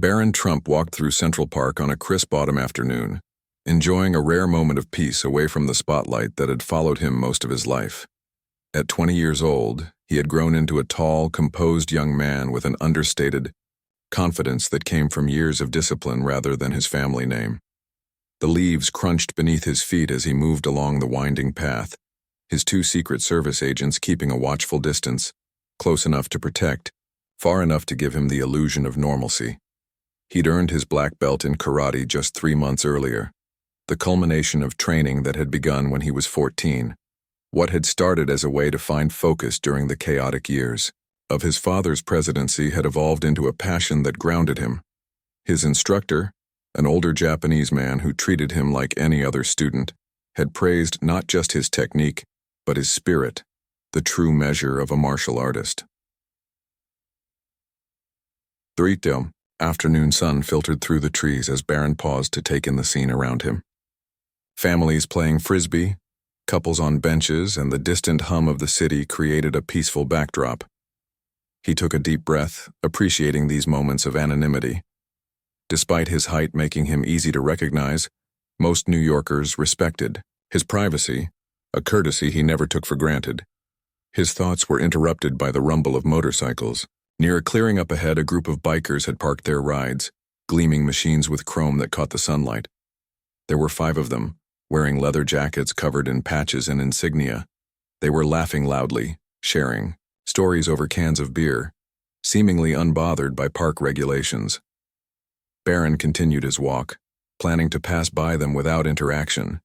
Barron Trump walked through Central Park on a crisp autumn afternoon, enjoying a rare moment of peace away from the spotlight that had followed him most of his life. At 20 years old, he had grown into a tall, composed young man with an understated confidence that came from years of discipline rather than his family name. The leaves crunched beneath his feet as he moved along the winding path, his two Secret Service agents keeping a watchful distance, close enough to protect, far enough to give him the illusion of normalcy. He'd earned his black belt in karate just 3 months earlier, the culmination of training that had begun when he was 14, what had started as a way to find focus during the chaotic years of his father's presidency had evolved into a passion that grounded him. His instructor, an older Japanese man who treated him like any other student, had praised not just his technique, but his spirit, the true measure of a martial artist. The retail afternoon sun filtered through the trees as Barron paused to take in the scene around him. Families playing frisbee, couples on benches, and the distant hum of the city created a peaceful backdrop. He took a deep breath, appreciating these moments of anonymity. Despite his height making him easy to recognize, most New Yorkers respected his privacy, a courtesy he never took for granted. His thoughts were interrupted by the rumble of motorcycles. Near a clearing up ahead, a group of bikers had parked their rides, gleaming machines with chrome that caught the sunlight. There were 5 of them, wearing leather jackets covered in patches and insignia. They were laughing loudly, sharing stories over cans of beer, seemingly unbothered by park regulations. Barron continued his walk, planning to pass by them without interaction.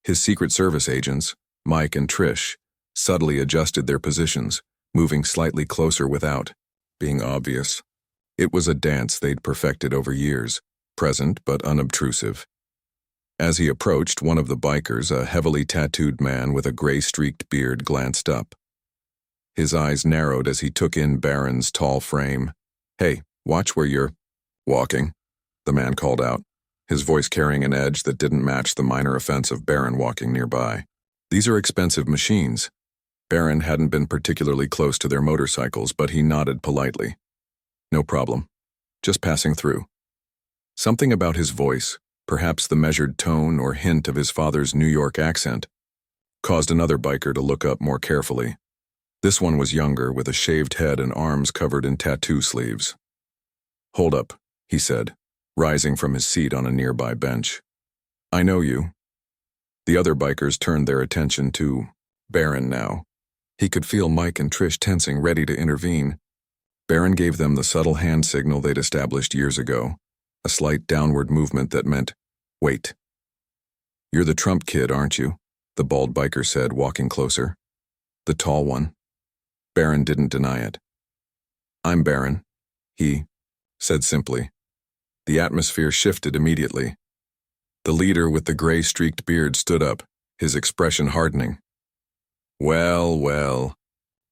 His Secret Service agents, Mike and Trish, subtly adjusted their positions, moving slightly closer without being obvious. It was a dance they'd perfected over years, present but unobtrusive. As he approached, one of the bikers, a heavily tattooed man with a gray-streaked beard, glanced up. His eyes narrowed as he took in Barron's tall frame. "Hey, watch where you're walking," the man called out, his voice carrying an edge that didn't match the minor offense of Barron walking nearby. "These are expensive machines." Barron hadn't been particularly close to their motorcycles, but he nodded politely. "No problem. Just passing through." Something about his voice, perhaps the measured tone or hint of his father's New York accent, caused another biker to look up more carefully. This one was younger, with a shaved head and arms covered in tattoo sleeves. "Hold up," he said, rising from his seat on a nearby bench. "I know you." The other bikers turned their attention to Barron now. He could feel Mike and Trish tensing, ready to intervene. Barron gave them the subtle hand signal they'd established years ago, a slight downward movement that meant, "Wait." "You're the Trump kid, aren't you?" the bald biker said, walking closer. "The tall one." Barron didn't deny it. "I'm Barron," he said simply. The atmosphere shifted immediately. The leader with the gray-streaked beard stood up, his expression hardening. "Well, well.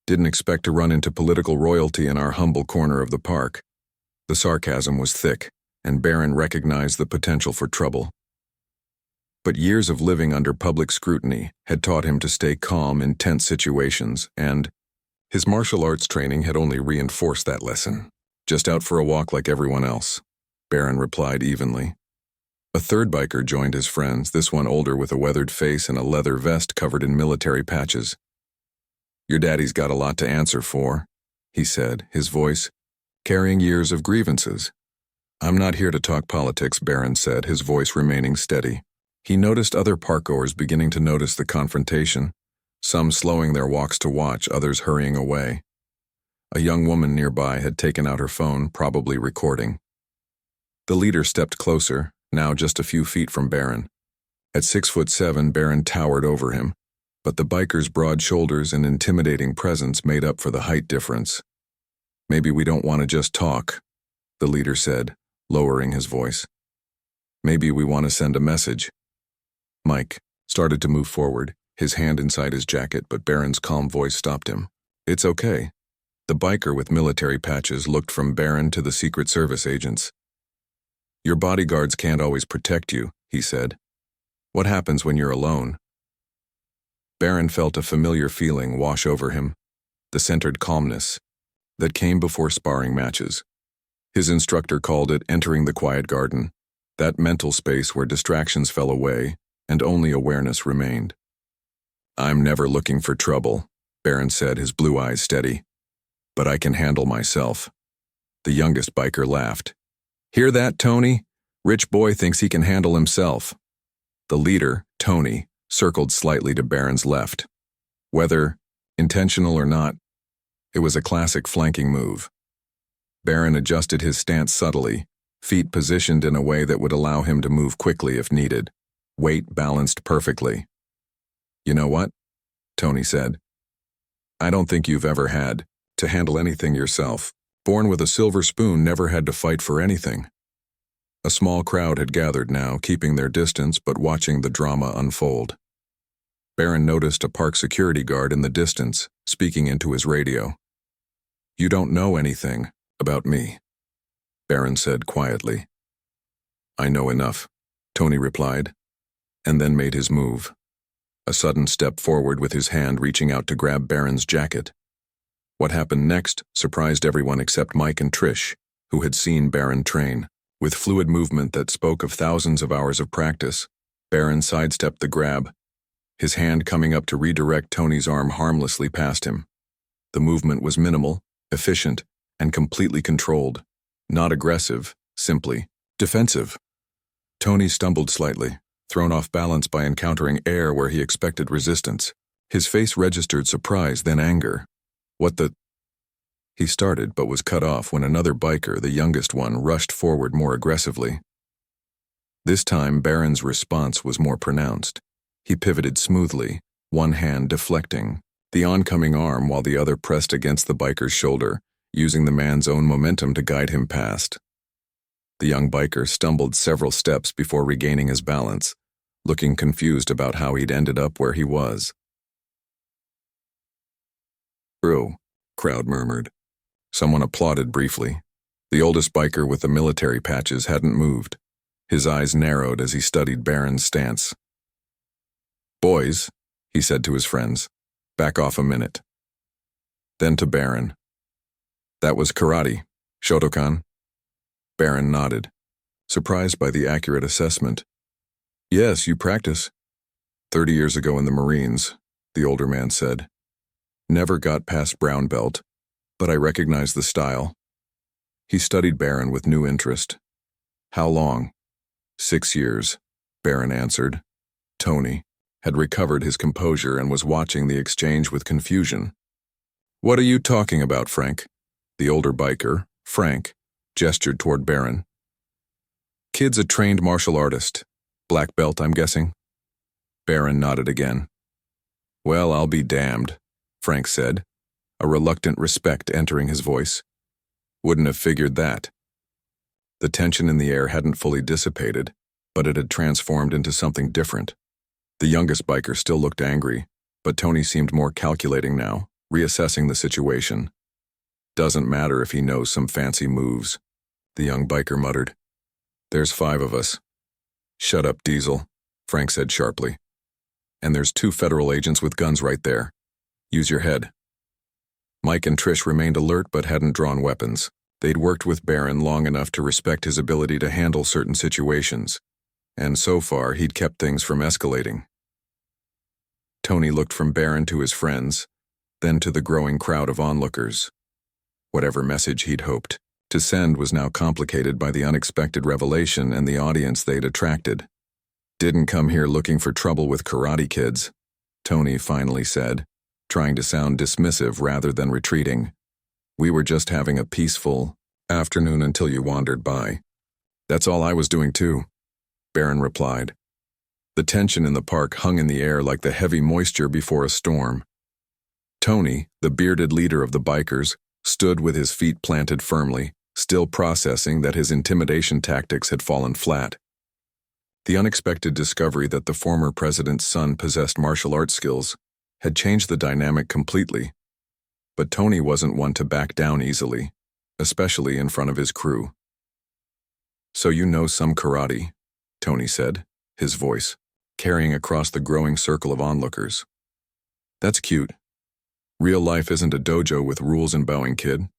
Didn't expect to run into political royalty in our humble corner of the park." The sarcasm was thick, and Barron recognized the potential for trouble. But years of living under public scrutiny had taught him to stay calm in tense situations, and his martial arts training had only reinforced that lesson. "Just out for a walk like everyone else," Barron replied evenly. A third biker joined his friends, this one older with a weathered face and a leather vest covered in military patches. "Your daddy's got a lot to answer for," he said, his voice carrying years of grievances. "I'm not here to talk politics," Barron said, his voice remaining steady. He noticed other parkgoers beginning to notice the confrontation, some slowing their walks to watch, others hurrying away. A young woman nearby had taken out her phone, probably recording. The leader stepped closer, now just a few feet from Barron. At 6'7", Barron towered over him, but the biker's broad shoulders and intimidating presence made up for the height difference. "Maybe we don't want to just talk," the leader said, lowering his voice. "Maybe we want to send a message." Mike started to move forward, his hand inside his jacket, but Barron's calm voice stopped him. "It's okay." The biker with military patches looked from Barron to the Secret Service agents. "Your bodyguards can't always protect you," he said. "What happens when you're alone?" Barron felt a familiar feeling wash over him, the centered calmness that came before sparring matches. His instructor called it entering the quiet garden, that mental space where distractions fell away and only awareness remained. "I'm never looking for trouble," Barron said, his blue eyes steady. "But I can handle myself." The youngest biker laughed. "Hear that, Tony? Rich boy thinks he can handle himself." The leader, Tony, circled slightly to Barron's left. Whether intentional or not, it was a classic flanking move. Barron adjusted his stance subtly, feet positioned in a way that would allow him to move quickly if needed, weight balanced perfectly. "You know what?" Tony said. "I don't think you've ever had to handle anything yourself. Born with a silver spoon, never had to fight for anything." A small crowd had gathered now, keeping their distance but watching the drama unfold. Barron noticed a park security guard in the distance, speaking into his radio. "You don't know anything about me," Barron said quietly. "I know enough," Tony replied, and then made his move. A sudden step forward with his hand reaching out to grab Barron's jacket. What happened next surprised everyone except Mike and Trish, who had seen Barron train. With fluid movement that spoke of thousands of hours of practice, Barron sidestepped the grab, his hand coming up to redirect Tony's arm harmlessly past him. The movement was minimal, efficient, and completely controlled. Not aggressive, simply defensive. Tony stumbled slightly, thrown off balance by encountering air where he expected resistance. His face registered surprise, then anger. "What the—" He started but was cut off when another biker, the youngest one, rushed forward more aggressively. This time, Barron's response was more pronounced. He pivoted smoothly, one hand deflecting the oncoming arm while the other pressed against the biker's shoulder, using the man's own momentum to guide him past. The young biker stumbled several steps before regaining his balance, looking confused about how he'd ended up where he was. "Bro," crowd murmured. Someone applauded briefly. The oldest biker with the military patches hadn't moved. His eyes narrowed as he studied Barron's stance. "Boys," he said to his friends, "back off a minute." Then to Barron. "That was karate, Shotokan?" Barron nodded, surprised by the accurate assessment. "Yes, you practice." 30 years ago in the Marines," the older man said. "Never got past brown belt, but I recognize the style." He studied Barron with new interest. "How long?" 6 years, Barron answered. Tony had recovered his composure and was watching the exchange with confusion. "What are you talking about, Frank?" The older biker, Frank, gestured toward Barron. "Kid's a trained martial artist. Black belt, I'm guessing?" Barron nodded again. "Well, I'll be damned," Frank said, a reluctant respect entering his voice. "Wouldn't have figured that." The tension in the air hadn't fully dissipated, but it had transformed into something different. The youngest biker still looked angry, but Tony seemed more calculating now, reassessing the situation. "Doesn't matter if he knows some fancy moves," the young biker muttered. "There's 5 of us." "Shut up, Diesel," Frank said sharply. "And there's 2 federal agents with guns right there. Use your head." Mike and Trish remained alert but hadn't drawn weapons. They'd worked with Barron long enough to respect his ability to handle certain situations, and so far he'd kept things from escalating. Tony looked from Barron to his friends, then to the growing crowd of onlookers. Whatever message he'd hoped to send was now complicated by the unexpected revelation and the audience they'd attracted. "Didn't come here looking for trouble with karate kids," Tony finally said, trying to sound dismissive rather than retreating. "We were just having a peaceful afternoon until you wandered by." "That's all I was doing too," Barron replied. The tension in the park hung in the air like the heavy moisture before a storm. Tony, the bearded leader of the bikers, stood with his feet planted firmly, still processing that his intimidation tactics had fallen flat. The unexpected discovery that the former president's son possessed martial arts skills had changed the dynamic completely. But Tony wasn't one to back down easily, especially in front of his crew. "So you know some karate," Tony said, his voice carrying across the growing circle of onlookers. "That's cute. Real life isn't a dojo with rules and bowing, kid."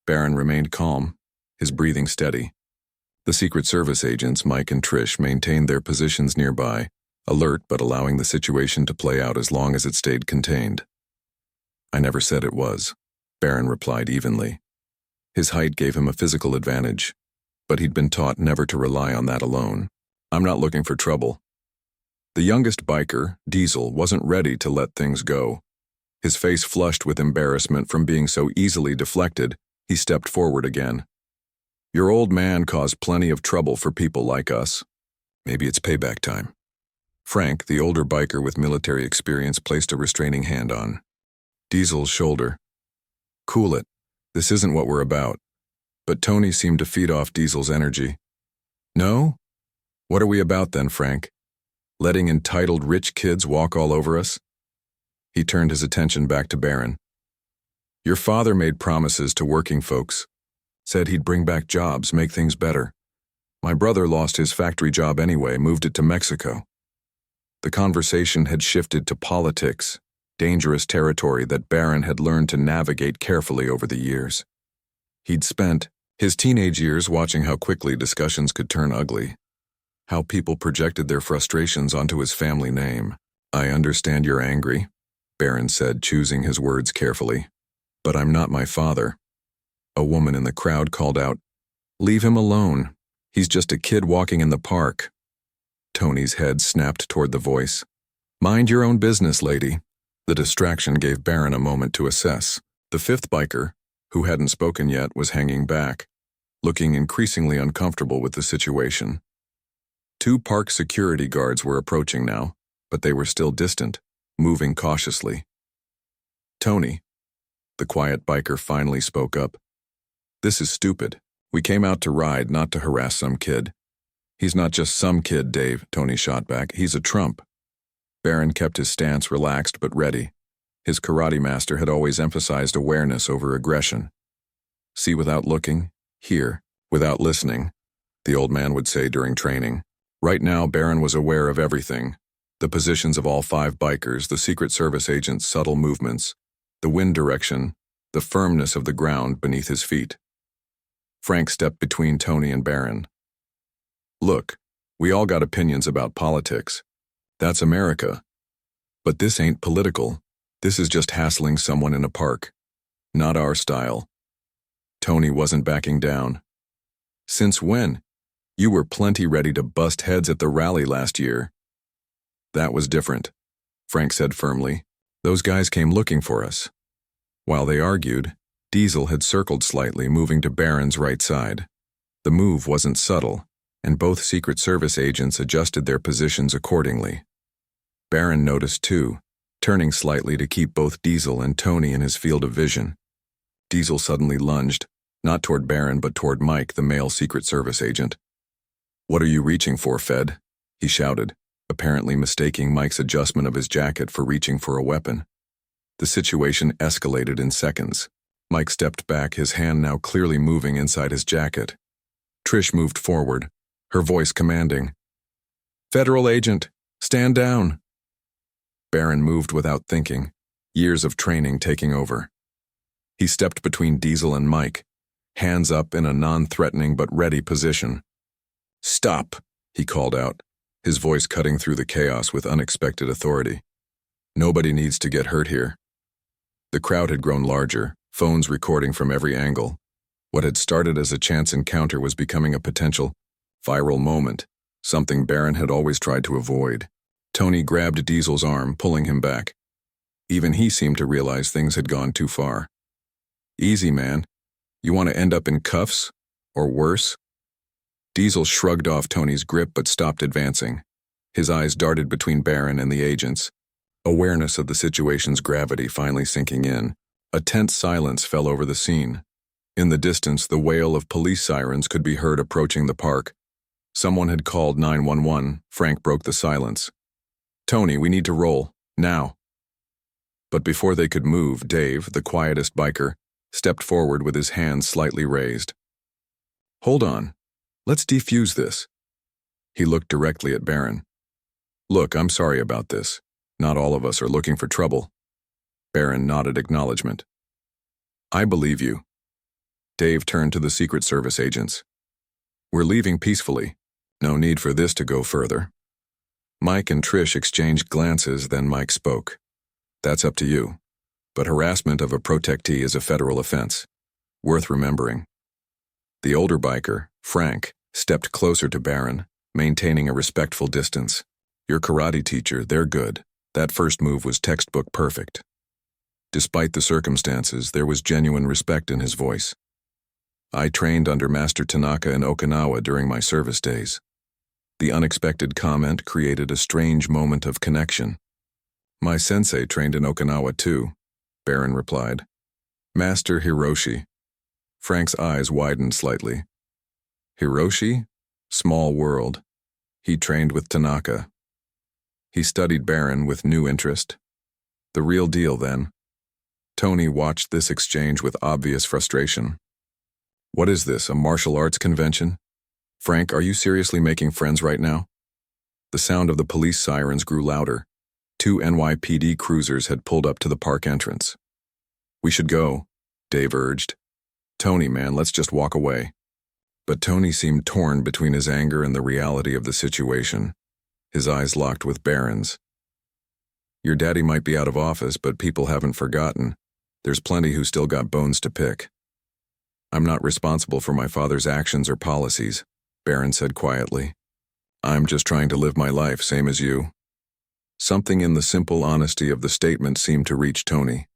Barron remained calm, his breathing steady. The Secret Service agents, Mike and Trish, maintained their positions nearby, alert but allowing the situation to play out as long as it stayed contained. "I never said it was," Barron replied evenly. His height gave him a physical advantage, but he'd been taught never to rely on that alone. "I'm not looking for trouble." The youngest biker, Diesel, wasn't ready to let things go. His face flushed with embarrassment from being so easily deflected. He stepped forward again. "Your old man caused plenty of trouble for people like us. Maybe it's payback time." Frank, the older biker with military experience, placed a restraining hand on Diesel's shoulder. "Cool it. This isn't what we're about." But Tony seemed to feed off Diesel's energy. "No? What are we about then, Frank? Letting entitled rich kids walk all over us?" He turned his attention back to Barron. "Your father made promises to working folks. Said he'd bring back jobs, make things better. My brother lost his factory job anyway, moved it to Mexico." The conversation had shifted to politics, dangerous territory that Barron had learned to navigate carefully over the years. He'd spent his teenage years watching how quickly discussions could turn ugly, how people projected their frustrations onto his family name. "I understand you're angry," Barron said, choosing his words carefully. "But I'm not my father." A woman in the crowd called out, "Leave him alone. He's just a kid walking in the park." Tony's head snapped toward the voice. "Mind your own business, lady." The distraction gave Barron a moment to assess. The fifth biker, who hadn't spoken yet, was hanging back, looking increasingly uncomfortable with the situation. Two park security guards were approaching now, but they were still distant, moving cautiously. "Tony," the quiet biker finally spoke up. "This is stupid. We came out to ride, not to harass some kid." "He's not just some kid, Dave," Tony shot back. "He's a Trump." Barron kept his stance relaxed but ready. His karate master had always emphasized awareness over aggression. "See without looking, hear without listening," the old man would say during training. Right now, Barron was aware of everything. The positions of all five bikers, the Secret Service agents' subtle movements, the wind direction, the firmness of the ground beneath his feet. Frank stepped between Tony and Barron. "Look, we all got opinions about politics. That's America. But this ain't political. This is just hassling someone in a park. Not our style." Tony wasn't backing down. "Since when? You were plenty ready to bust heads at the rally last year." "That was different," Frank said firmly. "Those guys came looking for us." While they argued, Diesel had circled slightly, moving to Barron's right side. The move wasn't subtle, and both Secret Service agents adjusted their positions accordingly. Barron noticed too, turning slightly to keep both Diesel and Tony in his field of vision. Diesel suddenly lunged, not toward Barron but toward Mike, the male Secret Service agent. "What are you reaching for, Fed?" he shouted, apparently mistaking Mike's adjustment of his jacket for reaching for a weapon. The situation escalated in seconds. Mike stepped back, his hand now clearly moving inside his jacket. Trish moved forward, her voice commanding, "Federal agent, stand down." Barron moved without thinking, years of training taking over. He stepped between Diesel and Mike, hands up in a non-threatening but ready position. "Stop," he called out, his voice cutting through the chaos with unexpected authority. "Nobody needs to get hurt here." The crowd had grown larger, phones recording from every angle. What had started as a chance encounter was becoming a potential viral moment, something Barron had always tried to avoid. Tony grabbed Diesel's arm, pulling him back. Even he seemed to realize things had gone too far. "Easy, man. You want to end up in cuffs? Or worse?" Diesel shrugged off Tony's grip but stopped advancing. His eyes darted between Barron and the agents, awareness of the situation's gravity finally sinking in. A tense silence fell over the scene. In the distance, the wail of police sirens could be heard approaching the park. Someone had called 911. Frank broke the silence. "Tony, we need to roll. Now." But before they could move, Dave, the quietest biker, stepped forward with his hands slightly raised. "Hold on. Let's defuse this." He looked directly at Barron. "Look, I'm sorry about this. Not all of us are looking for trouble." Barron nodded acknowledgement. "I believe you." Dave turned to the Secret Service agents. We're leaving peacefully. No need for this to go further. Mike and Trish exchanged glances, then Mike spoke. That's up to you. But harassment of a protectee is a federal offense. Worth remembering. The older biker, Frank, stepped closer to Barron, maintaining a respectful distance. Your karate teacher, they're good. That first move was textbook perfect. Despite the circumstances, there was genuine respect in his voice. I trained under Master Tanaka in Okinawa during my service days. The unexpected comment created a strange moment of connection. My sensei trained in Okinawa too, Barron replied. Master Hiroshi. Frank's eyes widened slightly. Hiroshi? Small world. He trained with Tanaka. He studied Barron with new interest. The real deal, then. Tony watched this exchange with obvious frustration. What is this, a martial arts convention? Frank, are you seriously making friends right now? The sound of the police sirens grew louder. 2 NYPD cruisers had pulled up to the park entrance. We should go, Dave urged. Tony, man, let's just walk away. But Tony seemed torn between his anger and the reality of the situation. His eyes locked with Barron's. Your daddy might be out of office, but people haven't forgotten. There's plenty who still got bones to pick. I'm not responsible for my father's actions or policies, Barron said quietly. I'm just trying to live my life, same as you. Something in the simple honesty of the statement seemed to reach Tony.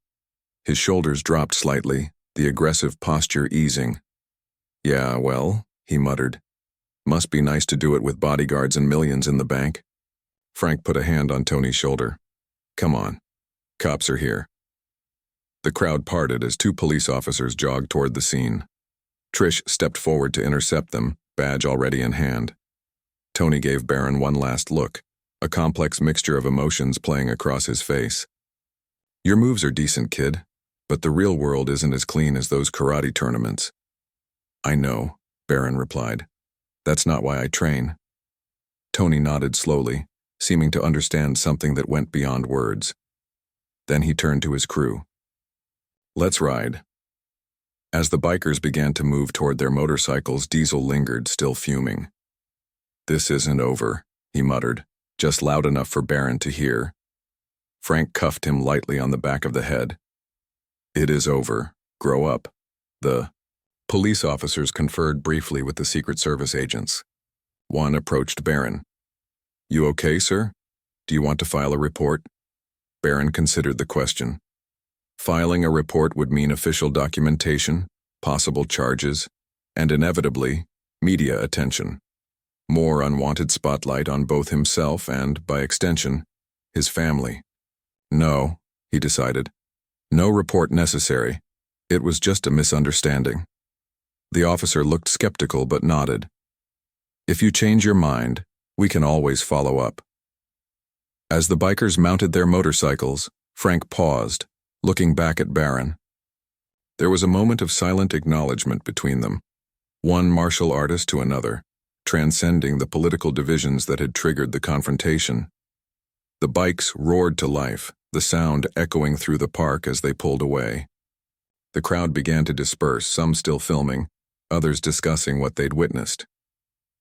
His shoulders dropped slightly, the aggressive posture easing. Yeah, well, he muttered. Must be nice to do it with bodyguards and millions in the bank. Frank put a hand on Tony's shoulder. Come on. Cops are here. The crowd parted as 2 police officers jogged toward the scene. Trish stepped forward to intercept them, badge already in hand. Tony gave Barron one last look, a complex mixture of emotions playing across his face. Your moves are decent, kid, but the real world isn't as clean as those karate tournaments. I know, Barron replied. That's not why I train. Tony nodded slowly, seeming to understand something that went beyond words. Then he turned to his crew. Let's ride. As the bikers began to move toward their motorcycles, Diesel lingered, still fuming. This isn't over, he muttered, just loud enough for Barron to hear. Frank cuffed him lightly on the back of the head. It is over. Grow up. The police officers conferred briefly with the Secret Service agents. One approached Barron. You okay, sir? Do you want to file a report? Barron considered the question. Filing a report would mean official documentation, possible charges, and inevitably, media attention. More unwanted spotlight on both himself and, by extension, his family. No, he decided. No report necessary. It was just a misunderstanding. The officer looked skeptical but nodded. If you change your mind, we can always follow up. As the bikers mounted their motorcycles, Frank paused, looking back at Barron. There was a moment of silent acknowledgement between them, one martial artist to another, transcending the political divisions that had triggered the confrontation. The bikes roared to life, the sound echoing through the park as they pulled away. The crowd began to disperse, some still filming, others discussing what they'd witnessed.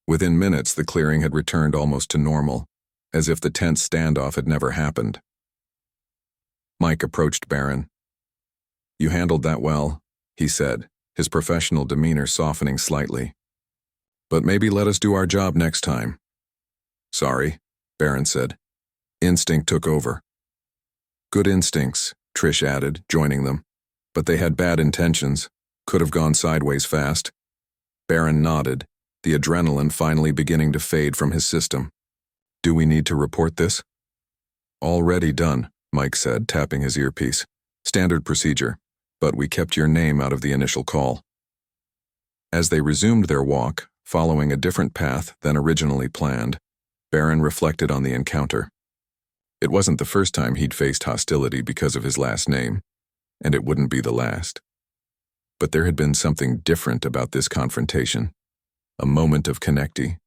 Within minutes, the clearing had returned almost to normal, as if the tense standoff had never happened. Mike approached Barron. You handled that well, he said, his professional demeanor softening slightly. But maybe let us do our job next time. Sorry, Barron said. Instinct took over. Good instincts, Trish added, joining them. But they had bad intentions, could have gone sideways fast. Barron nodded, the adrenaline finally beginning to fade from his system. Do we need to report this? Already done, Mike said, tapping his earpiece. Standard procedure, but we kept your name out of the initial call. As they resumed their walk, following a different path than originally planned, Barron reflected on the encounter. It wasn't the first time he'd faced hostility because of his last name, and it wouldn't be the last. But there had been something different about this confrontation, a moment of connecting.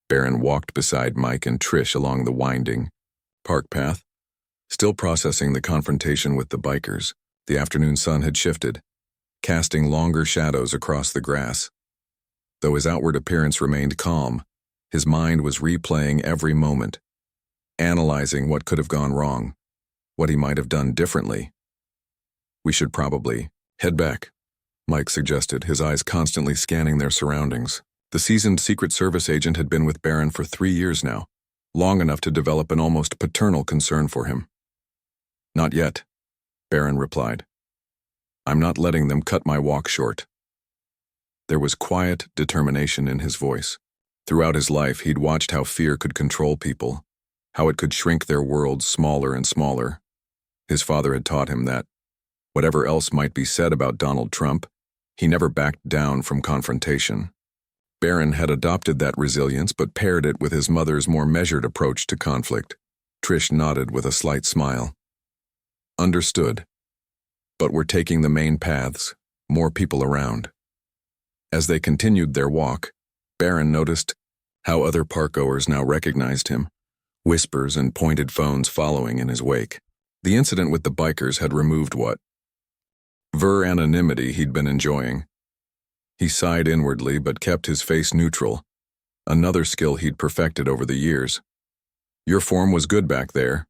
Barron walked beside Mike and Trish along the winding park path. Still processing the confrontation with the bikers, the afternoon sun had shifted. casting longer shadows across the grass. Though his outward appearance remained calm, his mind was replaying every moment, analyzing what could have gone wrong, what he might have done differently. "We should probably head back," Mike suggested, his eyes constantly scanning their surroundings. The seasoned Secret Service agent had been with Barron for 3 years now, long enough to develop an almost paternal concern for him. "Not yet," Barron replied. "I'm not letting them cut my walk short." There was quiet determination in his voice. Throughout his life, he'd watched how fear could control people, how it could shrink their worlds smaller and smaller. His father had taught him that, whatever else might be said about Donald Trump, he never backed down from confrontation. Barron had adopted that resilience but paired it with his mother's more measured approach to conflict. Trish nodded with a slight smile. "Understood. But we're taking the main paths, more people around." As they continued their walk, Barron noticed how other parkgoers now recognized him, whispers and pointed phones following in his wake. The incident with the bikers had removed what anonymity he'd been enjoying. He sighed inwardly but kept his face neutral, another skill he'd perfected over the years. "Your form was good back there,"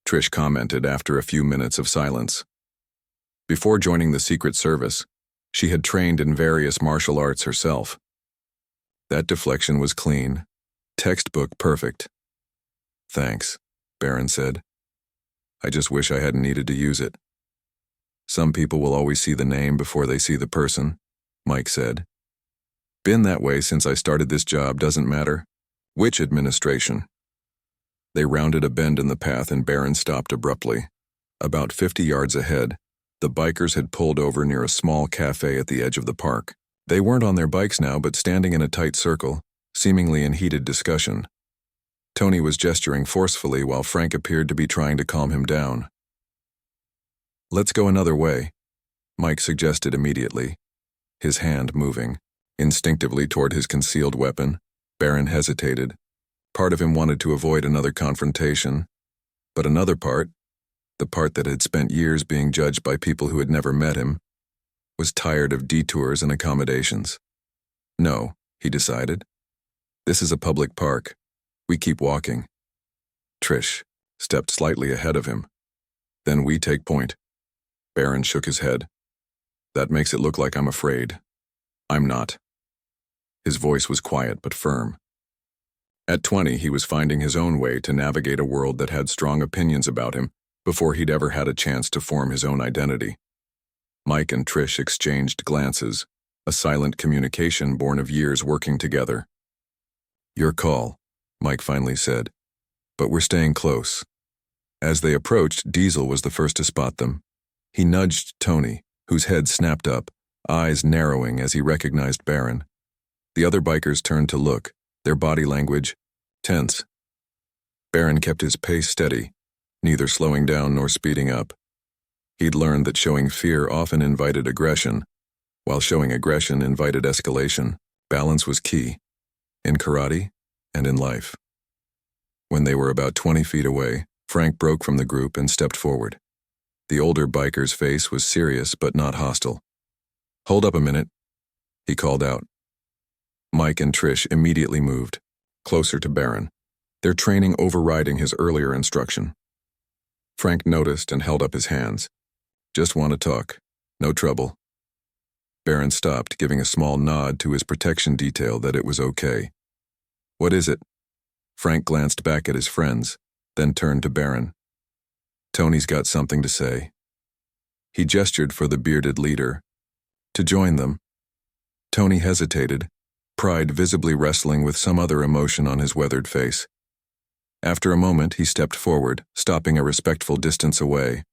Trish commented after a few minutes of silence. Before joining the Secret Service, she had trained in various martial arts herself. That deflection was clean, textbook perfect. "Thanks," Barron said. "I just wish I hadn't needed to use it." "Some people will always see the name before they see the person," Mike said. "Been that way since I started this job, doesn't matter which administration." They rounded a bend in the path and Barron stopped abruptly. About 50 yards ahead, the bikers had pulled over near a small cafe at the edge of the park. They weren't on their bikes now, but standing in a tight circle, seemingly in heated discussion. Tony was gesturing forcefully while Frank appeared to be trying to calm him down. "Let's go another way," Mike suggested immediately, his hand moving instinctively toward his concealed weapon. Barron hesitated. Part of him wanted to avoid another confrontation, but another part, the part that had spent years being judged by people who had never met him, was tired of detours and accommodations. "No," he decided. "This is a public park. We keep walking." Trish stepped slightly ahead of him. "Then we take point." Barron shook his head. "That makes it look like I'm afraid. I'm not." His voice was quiet but firm. At 20, he was finding his own way to navigate a world that had strong opinions about him before he'd ever had a chance to form his own identity. Mike and Trish exchanged glances, a silent communication born of years working together. "Your call," Mike finally said, "but we're staying close." As they approached, Diesel was the first to spot them. He nudged Tony, whose head snapped up, eyes narrowing as he recognized Barron. The other bikers turned to look, their body language tense. Barron kept his pace steady, neither slowing down nor speeding up. He'd learned that showing fear often invited aggression, while showing aggression invited escalation. Balance was key, in karate and in life. When they were about 20 feet away, Frank broke from the group and stepped forward. The older biker's face was serious but not hostile. "Hold up a minute," he called out. Mike and Trish immediately moved, closer to Barron, their training overriding his earlier instruction. Frank noticed and held up his hands. "Just want to talk. No trouble." Barron stopped, giving a small nod to his protection detail that it was okay. "What is it?" Frank glanced back at his friends, then turned to Barron. "Tony's got something to say." He gestured for the bearded leader to join them. Tony hesitated, pride visibly wrestling with some other emotion on his weathered face. After a moment, he stepped forward, stopping a respectful distance away.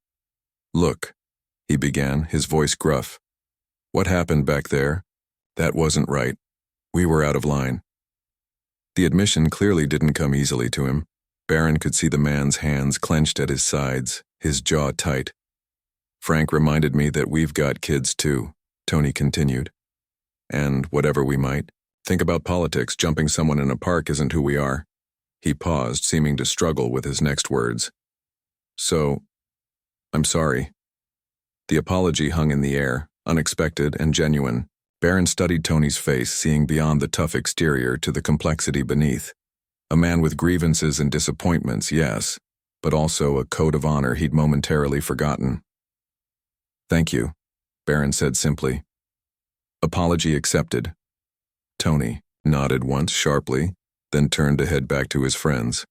"Look," he began, his voice gruff. "What happened back there? That wasn't right. We were out of line." The admission clearly didn't come easily to him. Barron could see the man's hands clenched at his sides, his jaw tight. "Frank reminded me that we've got kids too," Tony continued. "And whatever we might think about politics, jumping someone in a park isn't who we are." He paused, seeming to struggle with his next words. "So, I'm sorry." The apology hung in the air, unexpected and genuine. Barron studied Tony's face, seeing beyond the tough exterior to the complexity beneath. A man with grievances and disappointments, yes, but also a code of honor he'd momentarily forgotten. "Thank you," Barron said simply. "Apology accepted." Tony nodded once sharply, then turned to head back to his friends.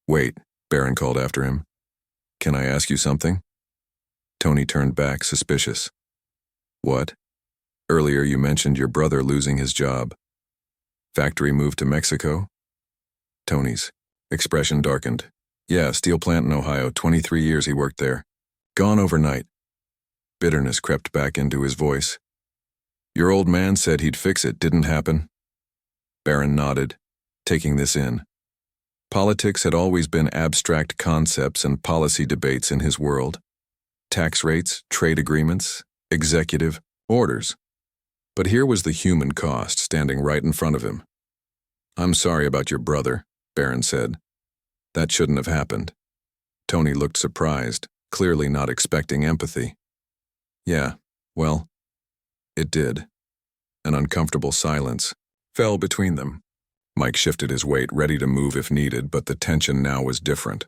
"Wait," Barron called after him. "Can I ask you something?" Tony turned back, suspicious. "What?" "Earlier you mentioned your brother losing his job. Factory moved to Mexico?" Tony's expression darkened. "Yeah, steel plant in Ohio, 23 years he worked there. Gone overnight." Bitterness crept back into his voice. "Your old man said he'd fix it, didn't happen?" Barron nodded, taking this in. Politics had always been abstract concepts and policy debates in his world. Tax rates, trade agreements, executive orders. But here was the human cost standing right in front of him. "I'm sorry about your brother," Barron said. "That shouldn't have happened." Tony looked surprised, clearly not expecting empathy. "Yeah, well, it did." An uncomfortable silence fell between them. Mike shifted his weight, ready to move if needed, but the tension now was different.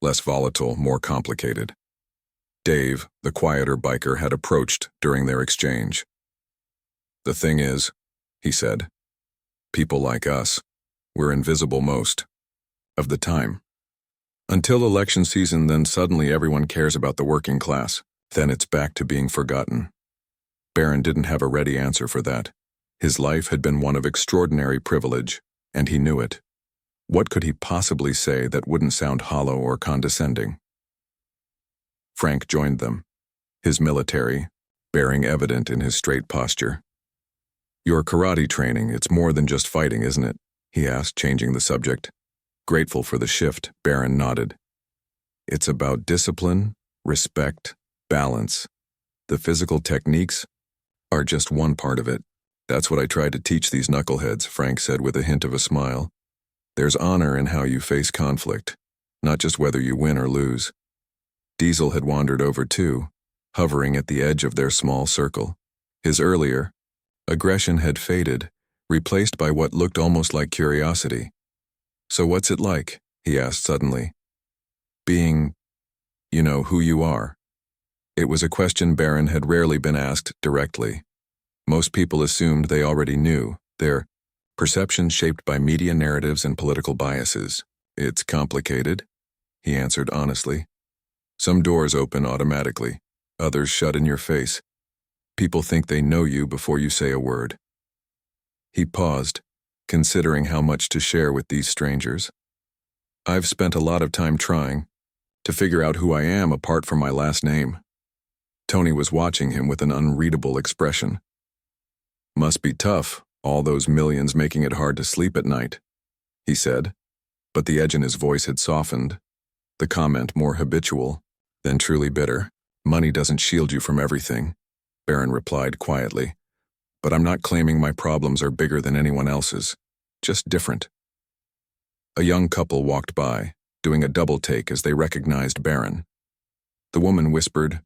Less volatile, more complicated. Dave, the quieter biker, had approached during their exchange. "The thing is," he said, "people like us, we're invisible most of the time. Until election season, then suddenly everyone cares about the working class. Then it's back to being forgotten." Barron didn't have a ready answer for that. His life had been one of extraordinary privilege, and he knew it. What could he possibly say that wouldn't sound hollow or condescending? Frank joined them, his military bearing evident in his straight posture. "Your karate training, it's more than just fighting, isn't it?" he asked, changing the subject. Grateful for the shift, Barron nodded. "It's about discipline, respect, balance. The physical techniques are just one part of it. That's what I tried to teach these knuckleheads," Frank said with a hint of a smile. "There's honor in how you face conflict, not just whether you win or lose." Diesel had wandered over too, hovering at the edge of their small circle. His earlier aggression had faded, replaced by what looked almost like curiosity. "So what's it like?" he asked suddenly. "Being, who you are." It was a question Barron had rarely been asked directly. Most people assumed they already knew, their perceptions shaped by media narratives and political biases. "It's complicated," he answered honestly. "Some doors open automatically, others shut in your face. People think they know you before you say a word." He paused, considering how much to share with these strangers. "I've spent a lot of time trying to figure out who I am apart from my last name." Tony was watching him with an unreadable expression. "Must be tough, all those millions making it hard to sleep at night," he said, but the edge in his voice had softened, the comment more habitual than truly bitter. "Money doesn't shield you from everything," Barron replied quietly. "But I'm not claiming my problems are bigger than anyone else's, just different." A young couple walked by, doing a double take as they recognized Barron. The woman whispered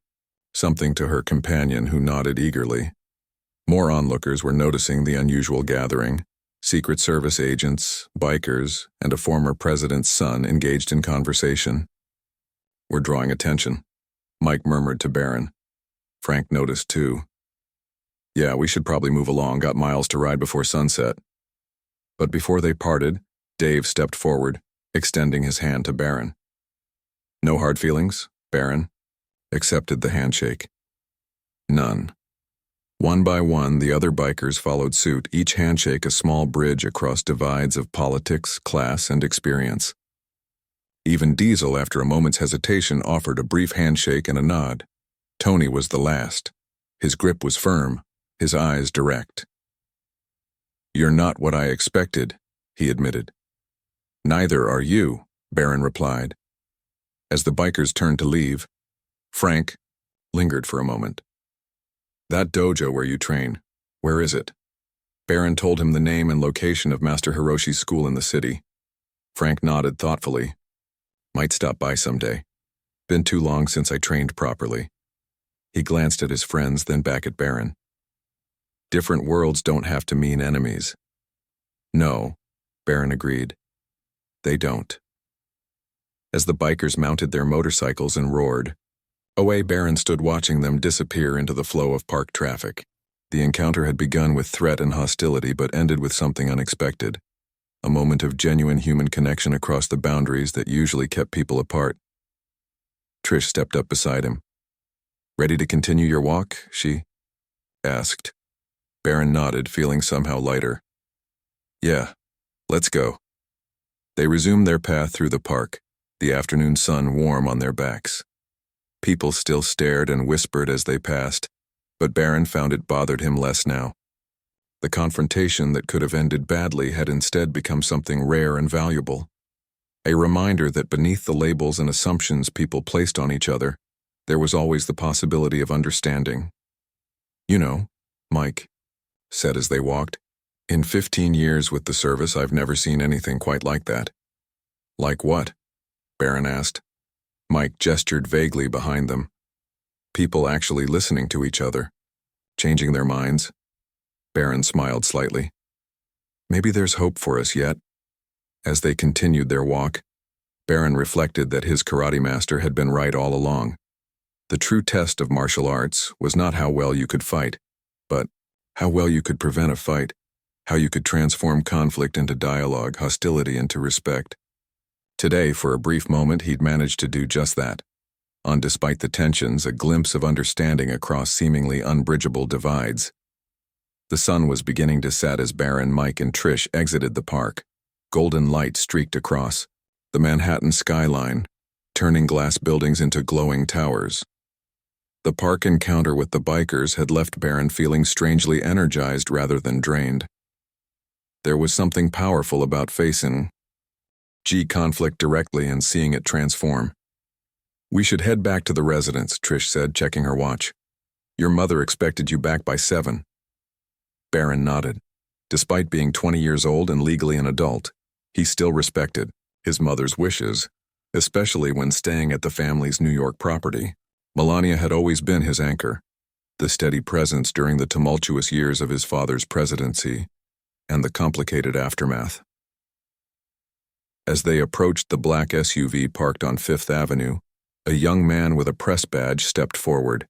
something to her companion, who nodded eagerly. More onlookers were noticing the unusual gathering. Secret Service agents, bikers, and a former president's son engaged in conversation. "We're drawing attention," Mike murmured to Barron. Frank noticed too. "Yeah, we should probably move along, got miles to ride before sunset." But before they parted, Dave stepped forward, extending his hand to Barron. "No hard feelings?" Barron accepted the handshake. "None." One by one, the other bikers followed suit, each handshake a small bridge across divides of politics, class, and experience. Even Diesel, after a moment's hesitation, offered a brief handshake and a nod. Tony was the last. His grip was firm, his eyes direct. "You're not what I expected," he admitted. "Neither are you," Barron replied. As the bikers turned to leave, Frank lingered for a moment. "That dojo where you train, where is it?" Barron told him the name and location of Master Hiroshi's school in the city. Frank nodded thoughtfully. "Might stop by someday. Been too long since I trained properly." He glanced at his friends, then back at Barron. Different worlds don't have to mean enemies. No, Barron agreed. They don't. As the bikers mounted their motorcycles and roared, away Barron stood watching them disappear into the flow of park traffic. The encounter had begun with threat and hostility but ended with something unexpected. A moment of genuine human connection across the boundaries that usually kept people apart. Trish stepped up beside him. "Ready to continue your walk?" she asked. Barron nodded, feeling somehow lighter. "Yeah, let's go." They resumed their path through the park, the afternoon sun warm on their backs. People still stared and whispered as they passed, but Barron found it bothered him less now. The confrontation that could have ended badly had instead become something rare and valuable. A reminder that beneath the labels and assumptions people placed on each other, there was always the possibility of understanding. "You know," Mike said as they walked, "in 15 years with the service, I've never seen anything quite like that." "Like what?" Barron asked. Mike gestured vaguely behind them. "People actually listening to each other, changing their minds." Barron smiled slightly. "Maybe there's hope for us yet." As they continued their walk, Barron reflected that his karate master had been right all along. The true test of martial arts was not how well you could fight, but how well you could prevent a fight, how you could transform conflict into dialogue, hostility into respect. Today, for a brief moment, he'd managed to do just that. On despite the tensions, a glimpse of understanding across seemingly unbridgeable divides. The sun was beginning to set as Barron, Mike, and Trish exited the park. Golden light streaked across the Manhattan skyline, turning glass buildings into glowing towers. The park encounter with the bikers had left Barron feeling strangely energized rather than drained. There was something powerful about facing conflict directly and seeing it transform. "We should head back to the residence," Trish said, checking her watch. "Your mother expected you back by 7. Barron nodded. Despite being 20 years old and legally an adult, he still respected his mother's wishes, especially when staying at the family's New York property. Melania had always been his anchor, the steady presence during the tumultuous years of his father's presidency and the complicated aftermath. As they approached the black SUV parked on Fifth Avenue, a young man with a press badge stepped forward,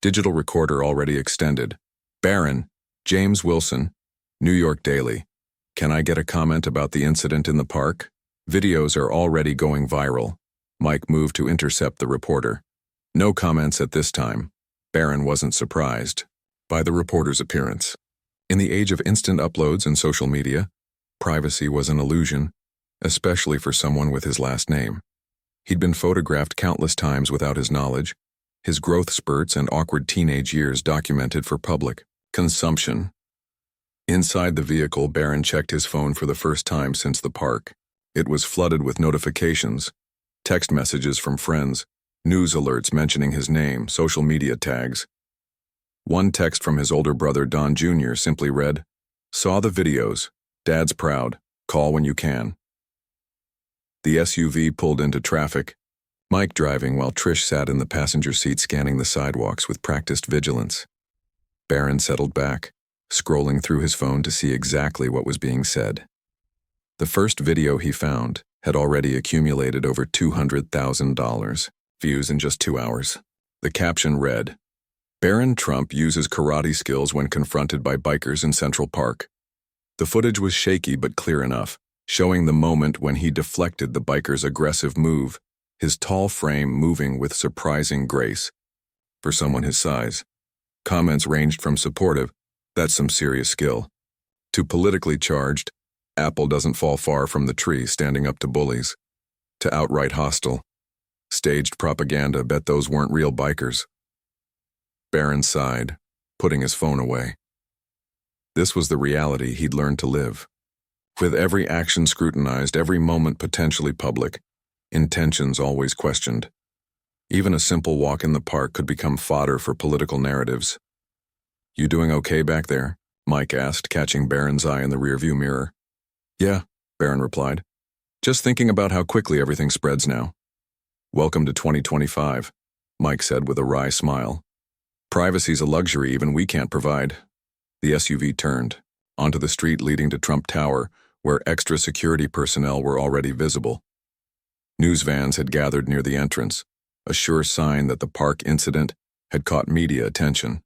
digital recorder already extended. "Barron, James Wilson, New York Daily. Can I get a comment about the incident in the park? Videos are already going viral." Mike moved to intercept the reporter. "No comments at this time." Barron wasn't surprised by the reporter's appearance. In the age of instant uploads and social media, privacy was an illusion, especially for someone with his last name. He'd been photographed countless times without his knowledge, his growth spurts and awkward teenage years documented for public consumption. Inside the vehicle, Barron checked his phone for the first time since the park. It was flooded with notifications, text messages from friends, news alerts mentioning his name, social media tags. One text from his older brother Don Jr. simply read, "Saw the videos. Dad's proud. Call when you can." The SUV pulled into traffic, Mike driving while Trish sat in the passenger seat scanning the sidewalks with practiced vigilance. Barron settled back, scrolling through his phone to see exactly what was being said. The first video he found had already accumulated over $200,000 views in just 2 hours. The caption read, "Barron Trump uses karate skills when confronted by bikers in Central Park." The footage was shaky but clear enough, showing the moment when he deflected the biker's aggressive move, his tall frame moving with surprising grace. For someone his size, comments ranged from supportive, "That's some serious skill," to politically charged, "Apple doesn't fall far from the tree standing up to bullies," to outright hostile, "Staged propaganda, bet those weren't real bikers." Barron sighed, putting his phone away. This was the reality he'd learned to live. With every action scrutinized, every moment potentially public, intentions always questioned. Even a simple walk in the park could become fodder for political narratives. "You doing okay back there?" Mike asked, catching Barron's eye in the rearview mirror. "Yeah," Barron replied. "Just thinking about how quickly everything spreads now." "Welcome to 2025, Mike said with a wry smile. Privacy's a luxury even we can't provide. The SUV turned onto the street leading to Trump Tower, where extra security personnel were already visible. News vans had gathered near the entrance, a sure sign that the park incident had caught media attention.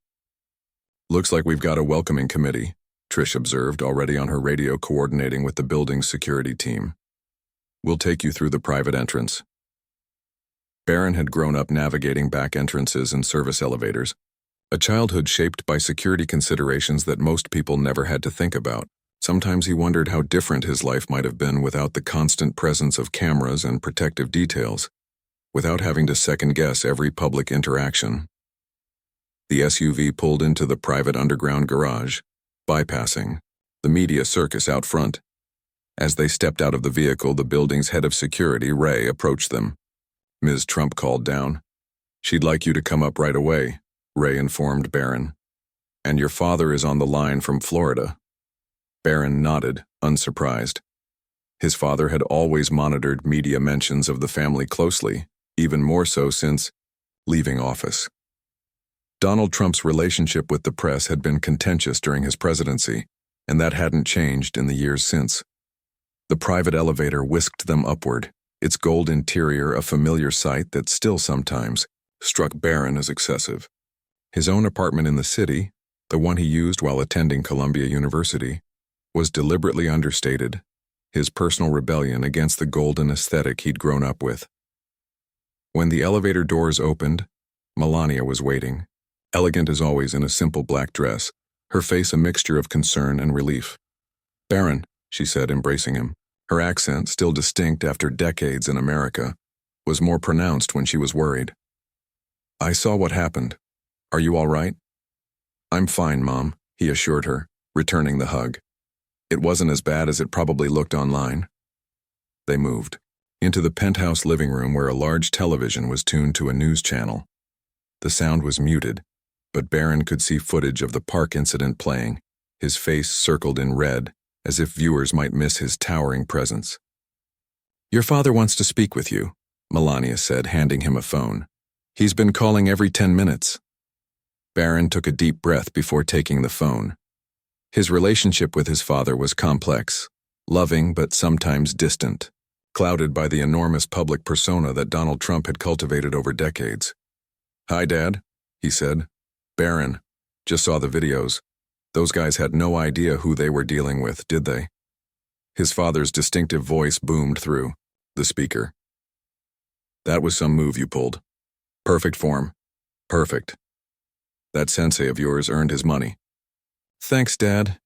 "Looks like we've got a welcoming committee," Trish observed, already on her radio coordinating with the building's security team. "We'll take you through the private entrance." Barron had grown up navigating back entrances and service elevators, a childhood shaped by security considerations that most people never had to think about. Sometimes he wondered how different his life might have been without the constant presence of cameras and protective details, without having to second-guess every public interaction. The SUV pulled into the private underground garage, bypassing the media circus out front. As they stepped out of the vehicle, the building's head of security, Ray, approached them. "Ms. Trump called down. She'd like you to come up right away," Ray informed Barron. "And your father is on the line from Florida." Barron nodded, unsurprised. His father had always monitored media mentions of the family closely, even more so since leaving office. Donald Trump's relationship with the press had been contentious during his presidency, and that hadn't changed in the years since. The private elevator whisked them upward, its gold interior a familiar sight that still sometimes struck Barron as excessive. His own apartment in the city, the one he used while attending Columbia University, was deliberately understated, his personal rebellion against the golden aesthetic he'd grown up with. When the elevator doors opened, Melania was waiting, elegant as always in a simple black dress, her face a mixture of concern and relief. "Barron," she said, embracing him. Her accent, still distinct after decades in America, was more pronounced when she was worried. "I saw what happened. Are you all right?" "I'm fine, Mom," he assured her, returning the hug. "It wasn't as bad as it probably looked online." They moved into the penthouse living room where a large television was tuned to a news channel. The sound was muted, but Barron could see footage of the park incident playing, his face circled in red, as if viewers might miss his towering presence. "Your father wants to speak with you," Melania said, handing him a phone. "He's been calling every 10 minutes. Barron took a deep breath before taking the phone. His relationship with his father was complex, loving but sometimes distant, clouded by the enormous public persona that Donald Trump had cultivated over decades. "Hi, Dad," he said. "Barron, just saw the videos. Those guys had no idea who they were dealing with, did they?" His father's distinctive voice boomed through the speaker. "That was some move you pulled. Perfect form. Perfect. That sensei of yours earned his money." "Thanks, Dad.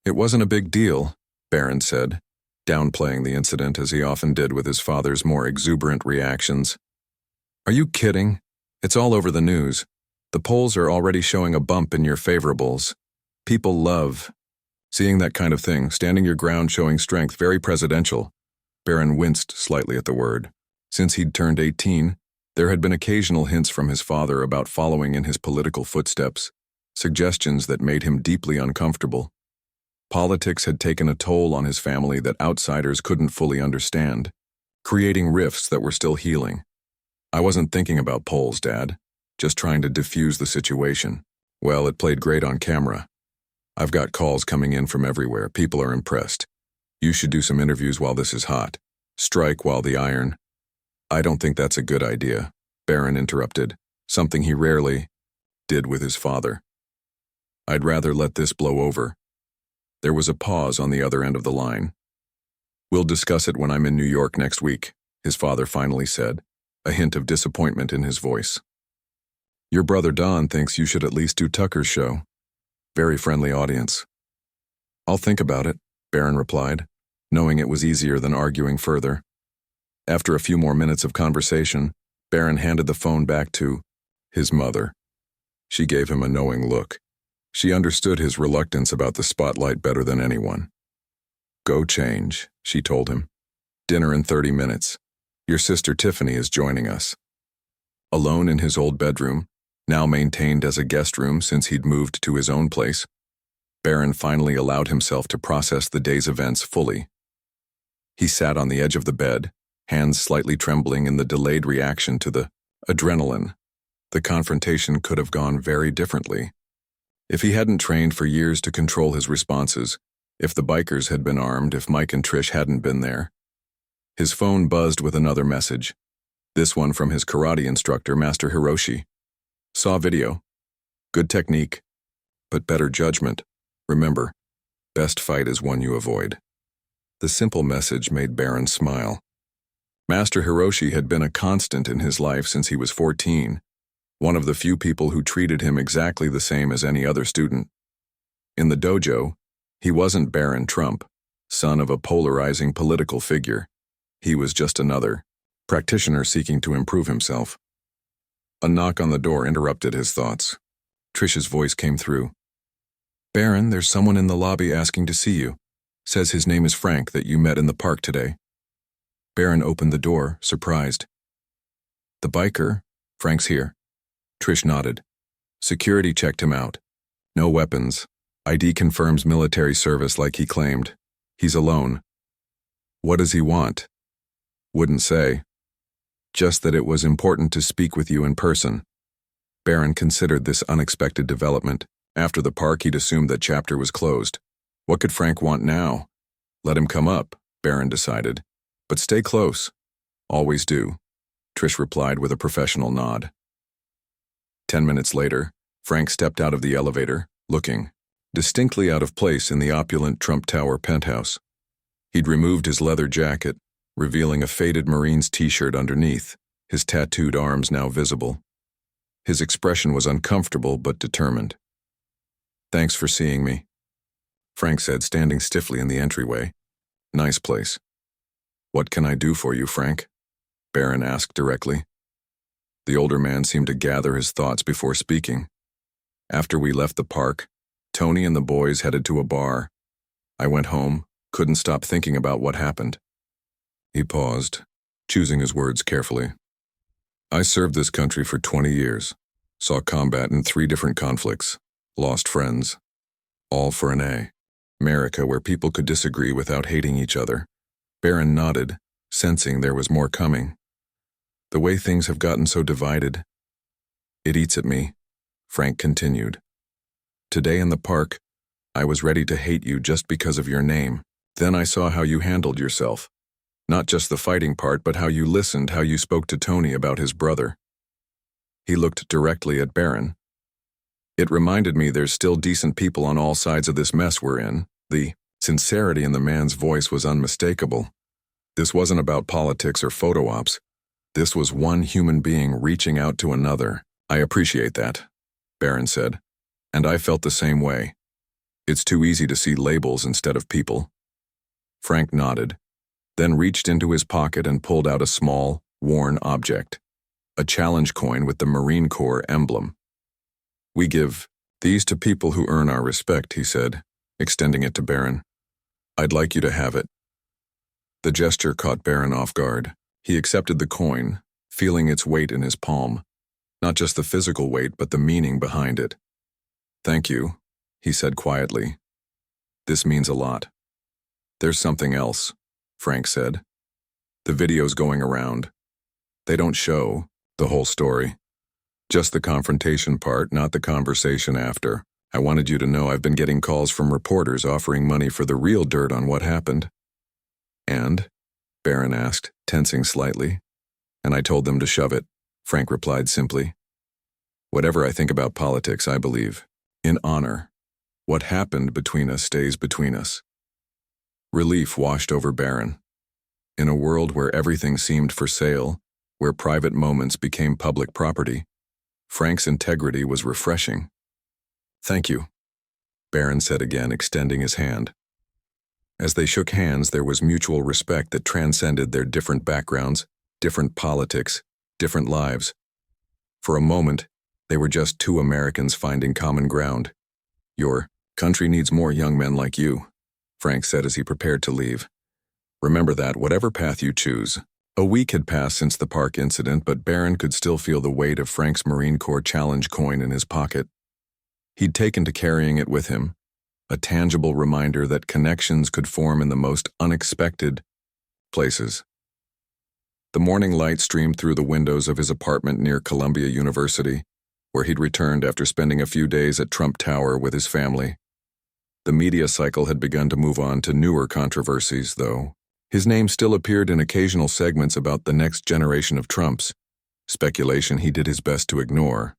It wasn't a big deal," Barron said, downplaying the incident as he often did with his father's more exuberant reactions. "Are you kidding? It's all over the news. The polls are already showing a bump in your favorables. People love seeing that kind of thing, standing your ground, showing strength, very presidential." Barron winced slightly at the word. Since he'd turned 18, there had been occasional hints from his father about following in his political footsteps, suggestions that made him deeply uncomfortable. Politics had taken a toll on his family that outsiders couldn't fully understand, creating rifts that were still healing. "I wasn't thinking about polls, Dad, just trying to diffuse the situation. Well, it played great on camera. I've got calls coming in from everywhere. People are impressed. You should do some interviews while this is hot. Strike while the iron." "I don't think that's a good idea," Barron interrupted, something he rarely did with his father. "I'd rather let this blow over." There was a pause on the other end of the line. "We'll discuss it when I'm in New York next week," his father finally said, a hint of disappointment in his voice. "Your brother Don thinks you should at least do Tucker's show. Very friendly audience." "I'll think about it," Barron replied, knowing it was easier than arguing further. After a few more minutes of conversation, Barron handed the phone back to his mother. She gave him a knowing look. She understood his reluctance about the spotlight better than anyone. "Go change," she told him. "Dinner in 30 minutes. Your sister Tiffany is joining us." Alone in his old bedroom, now maintained as a guest room since he'd moved to his own place, Barron finally allowed himself to process the day's events fully. He sat on the edge of the bed, hands slightly trembling in the delayed reaction to the adrenaline The confrontation could have gone very differently. If he hadn't trained for years to control his responses, if the bikers had been armed, if Mike and Trish hadn't been there. His phone buzzed with another message. This one from his karate instructor, Master Hiroshi. Saw video. Good technique, but better judgment. Remember, best fight is one you avoid. The simple message made Barron smile. Master Hiroshi had been a constant in his life since he was 14, one of the few people who treated him exactly the same as any other student. In the dojo, he wasn't Barron Trump, son of a polarizing political figure. He was just another practitioner seeking to improve himself. A knock on the door interrupted his thoughts. Trish's voice came through. "Barron, there's someone in the lobby asking to see you. Says his name is Frank, that you met in the park today." Barron opened the door, surprised. "The biker? Frank's here." Trish nodded. Security checked him out. No weapons. ID confirms military service like he claimed. He's alone. "What does he want?" "Wouldn't say. Just that it was important to speak with you in person." Barron considered this unexpected development. After the park, he'd assumed that chapter was closed. What could Frank want now? Let him come up, Barron decided. But stay close. Always do, Trish replied with a professional nod. 10 minutes later, Frank stepped out of the elevator, looking distinctly out of place in the opulent Trump Tower penthouse. He'd removed his leather jacket, revealing a faded Marines t-shirt underneath, his tattooed arms now visible. His expression was uncomfortable but determined. "Thanks for seeing me," Frank said, standing stiffly in the entryway. "Nice place." "What can I do for you, Frank?" Barron asked directly. The older man seemed to gather his thoughts before speaking. "After we left the park, Tony and the boys headed to a bar. I went home, couldn't stop thinking about what happened." He paused, choosing his words carefully. "I served this country for 20 years, saw combat in 3 different conflicts, lost friends, all for an America where people could disagree without hating each other." Barron nodded, sensing there was more coming. "The way things have gotten so divided, it eats at me," Frank continued. "Today in the park, I was ready to hate you just because of your name. Then I saw how you handled yourself. Not just the fighting part, but how you listened, how you spoke to Tony about his brother." He looked directly at Barron. "It reminded me there's still decent people on all sides of this mess we're in." The sincerity in the man's voice was unmistakable. This wasn't about politics or photo ops. This was one human being reaching out to another. "I appreciate that," Barron said. "And I felt the same way. It's too easy to see labels instead of people." Frank nodded, then reached into his pocket and pulled out a small, worn object. A challenge coin with the Marine Corps emblem. "We give these to people who earn our respect," he said, extending it to Barron. "I'd like you to have it." The gesture caught Barron off guard. He accepted the coin, feeling its weight in his palm. Not just the physical weight, but the meaning behind it. "Thank you," he said quietly. "This means a lot." "There's something else," Frank said. "The video's going around. They don't show the whole story. Just the confrontation part, not the conversation after. I wanted you to know I've been getting calls from reporters offering money for the real dirt on what happened." "And?" Barron asked, tensing slightly. "And I told them to shove it," Frank replied simply. "Whatever I think about politics, I believe in honor. What happened between us stays between us." Relief washed over Barron. In a world where everything seemed for sale, where private moments became public property, Frank's integrity was refreshing. "Thank you," Barron said again, extending his hand. As they shook hands, there was mutual respect that transcended their different backgrounds, different politics, different lives. For a moment, they were just 2 Americans finding common ground. "Your country needs more young men like you," Frank said as he prepared to leave. "Remember that, whatever path you choose." A week had passed since the park incident, but Barron could still feel the weight of Frank's Marine Corps challenge coin in his pocket. He'd taken to carrying it with him, a tangible reminder that connections could form in the most unexpected places. The morning light streamed through the windows of his apartment near Columbia University, where he'd returned after spending a few days at Trump Tower with his family. The media cycle had begun to move on to newer controversies, though. His name still appeared in occasional segments about the next generation of Trumps, speculation he did his best to ignore.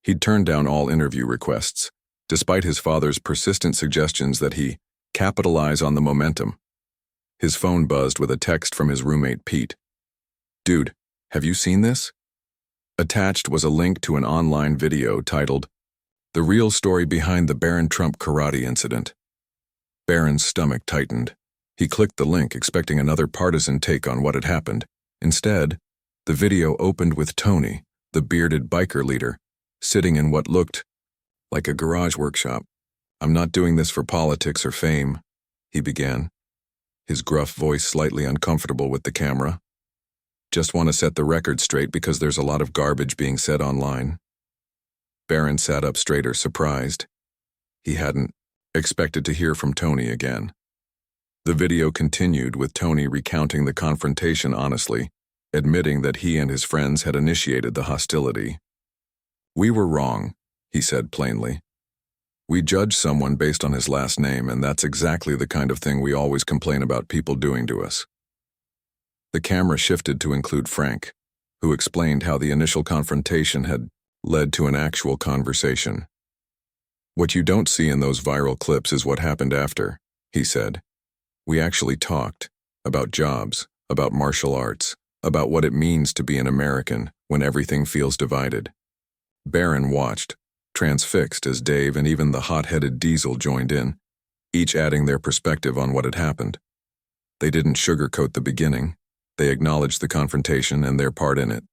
He'd turned down all interview requests, despite his father's persistent suggestions that he capitalize on the momentum. His phone buzzed with a text from his roommate Pete. "Dude, have you seen this?" Attached was a link to an online video titled, "The Real Story Behind the Barron Trump Karate Incident." Barron's stomach tightened. He clicked the link, expecting another partisan take on what had happened. Instead, the video opened with Tony, the bearded biker leader, sitting in what looked like a garage workshop. "I'm not doing this for politics or fame," he began, his gruff voice slightly uncomfortable with the camera. "Just want to set the record straight because there's a lot of garbage being said online." Barron sat up straighter, surprised. He hadn't expected to hear from Tony again. The video continued with Tony recounting the confrontation honestly, admitting that he and his friends had initiated the hostility. "We were wrong," he said plainly. "We judge someone based on his last name, and that's exactly the kind of thing we always complain about people doing to us." The camera shifted to include Frank, who explained how the initial confrontation had led to an actual conversation. "What you don't see in those viral clips is what happened after," he said. "We actually talked about jobs, about martial arts, about what it means to be an American when everything feels divided." Barron watched, transfixed, as Dave and even the hot-headed Diesel joined in, each adding their perspective on what had happened. They didn't sugarcoat the beginning. They acknowledged the confrontation and their part in it,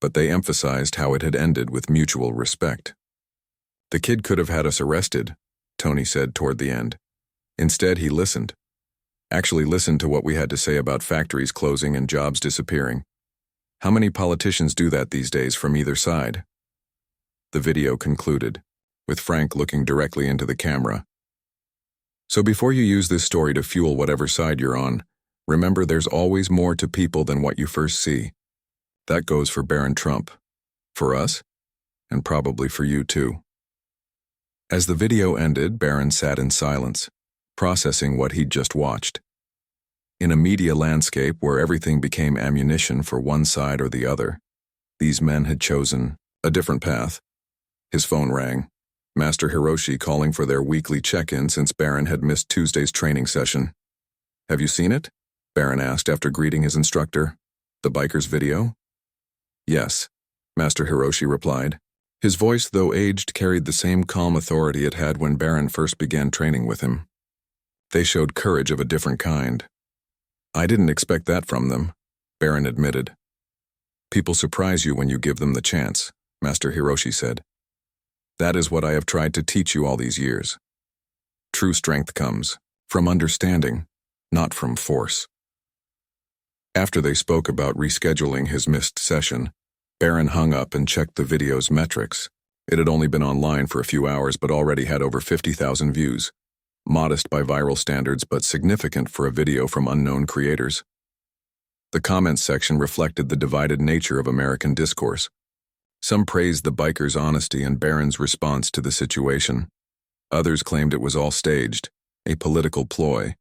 but they emphasized how it had ended with mutual respect. "The kid could have had us arrested," Tony said toward the end. "Instead, he listened. Actually listened to what we had to say about factories closing and jobs disappearing. How many politicians do that these days from either side?" The video concluded, with Frank looking directly into the camera. "So before you use this story to fuel whatever side you're on, remember there's always more to people than what you first see. That goes for Barron Trump, for us, and probably for you too." As the video ended, Barron sat in silence, processing what he'd just watched. In a media landscape where everything became ammunition for one side or the other, these men had chosen a different path. His phone rang. Master Hiroshi calling for their weekly check-in since Barron had missed Tuesday's training session. "Have you seen it?" Barron asked after greeting his instructor. "The biker's video?" "Yes," Master Hiroshi replied. His voice, though aged, carried the same calm authority it had when Barron first began training with him. "They showed courage of a different kind." "I didn't expect that from them," Barron admitted. "People surprise you when you give them the chance," Master Hiroshi said. "That is what I have tried to teach you all these years. True strength comes from understanding, not from force." After they spoke about rescheduling his missed session, Barron hung up and checked the video's metrics. It had only been online for a few hours but already had over 50,000 views. Modest by viral standards but significant for a video from unknown creators. The comments section reflected the divided nature of American discourse. Some praised the biker's honesty and Barron's response to the situation. Others claimed it was all staged, a political ploy.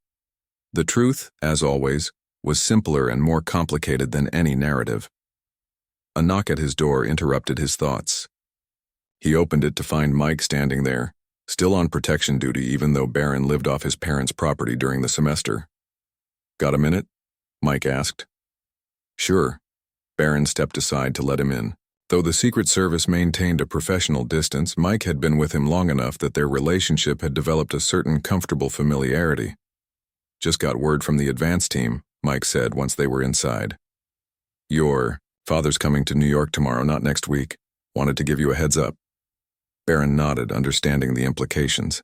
The truth, as always, was simpler and more complicated than any narrative. A knock at his door interrupted his thoughts. He opened it to find Mike standing there, still on protection duty even though Barron lived off his parents' property during the semester. "Got a minute?" Mike asked. "Sure." Barron stepped aside to let him in. Though the Secret Service maintained a professional distance, Mike had been with him long enough that their relationship had developed a certain comfortable familiarity. "Just got word from the advance team," Mike said once they were inside. "Your father's coming to New York tomorrow, not next week. Wanted to give you a heads up." Barron nodded, understanding the implications.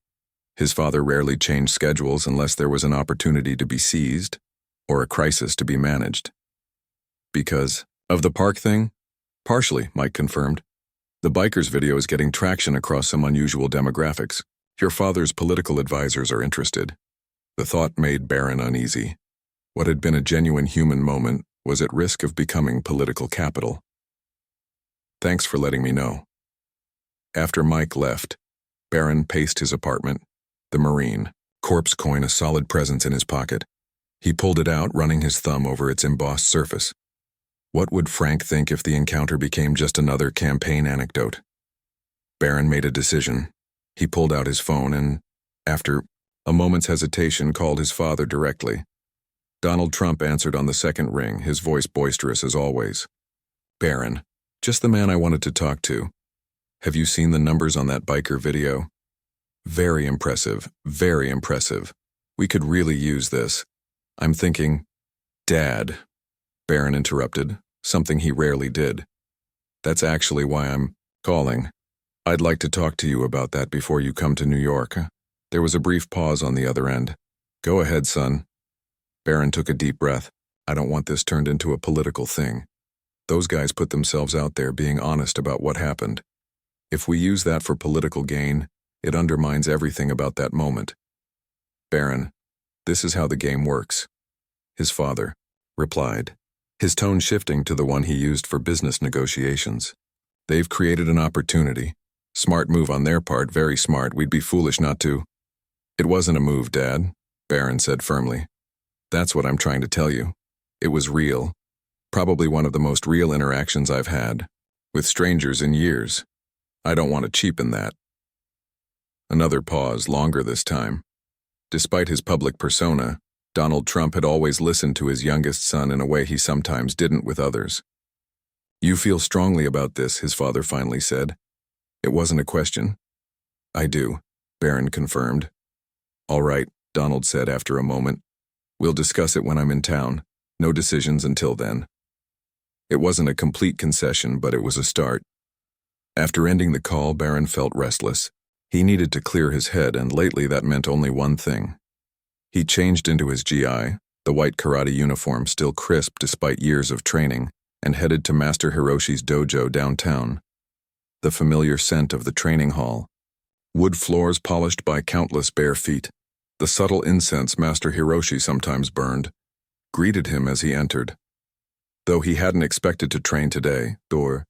His father rarely changed schedules unless there was an opportunity to be seized or a crisis to be managed. "Because of the park thing?" "Partially," Mike confirmed. "The biker's video is getting traction across some unusual demographics. Your father's political advisors are interested." The thought made Barron uneasy. What had been a genuine human moment was at risk of becoming political capital. Thanks for letting me know. After Mike left, Barron paced his apartment, the Marine, corpse coin a solid presence in his pocket. He pulled it out, running his thumb over its embossed surface. What would Frank think if the encounter became just another campaign anecdote? Barron made a decision. He pulled out his phone and, after a moment's hesitation, called his father directly. Donald Trump answered on the second ring, his voice boisterous as always. Barron, just the man I wanted to talk to. Have you seen the numbers on that biker video? Very impressive, very impressive. We could really use this. I'm thinking, Dad, Barron interrupted, something he rarely did. That's actually why I'm calling. I'd like to talk to you about that before you come to New York. There was a brief pause on the other end. Go ahead, son. Barron took a deep breath. I don't want this turned into a political thing. Those guys put themselves out there being honest about what happened. If we use that for political gain, it undermines everything about that moment. Barron, this is how the game works. His father replied, his tone shifting to the one he used for business negotiations. They've created an opportunity. Smart move on their part, very smart. We'd be foolish not to. It wasn't a move, Dad, Barron said firmly. That's what I'm trying to tell you. It was real. Probably one of the most real interactions I've had with strangers in years. I don't want to cheapen that. Another pause, longer this time. Despite his public persona, Donald Trump had always listened to his youngest son in a way he sometimes didn't with others. You feel strongly about this, his father finally said. It wasn't a question. I do, Barron confirmed. All right, Donald said after a moment. We'll discuss it when I'm in town. No decisions until then. It wasn't a complete concession, but it was a start. After ending the call, Barron felt restless. He needed to clear his head, and lately that meant only one thing. He changed into his GI, the white karate uniform still crisp despite years of training, and headed to Master Hiroshi's dojo downtown. The familiar scent of the training hall. Wood floors polished by countless bare feet. The subtle incense Master Hiroshi sometimes burned, greeted him as he entered. Though he hadn't expected to train today, or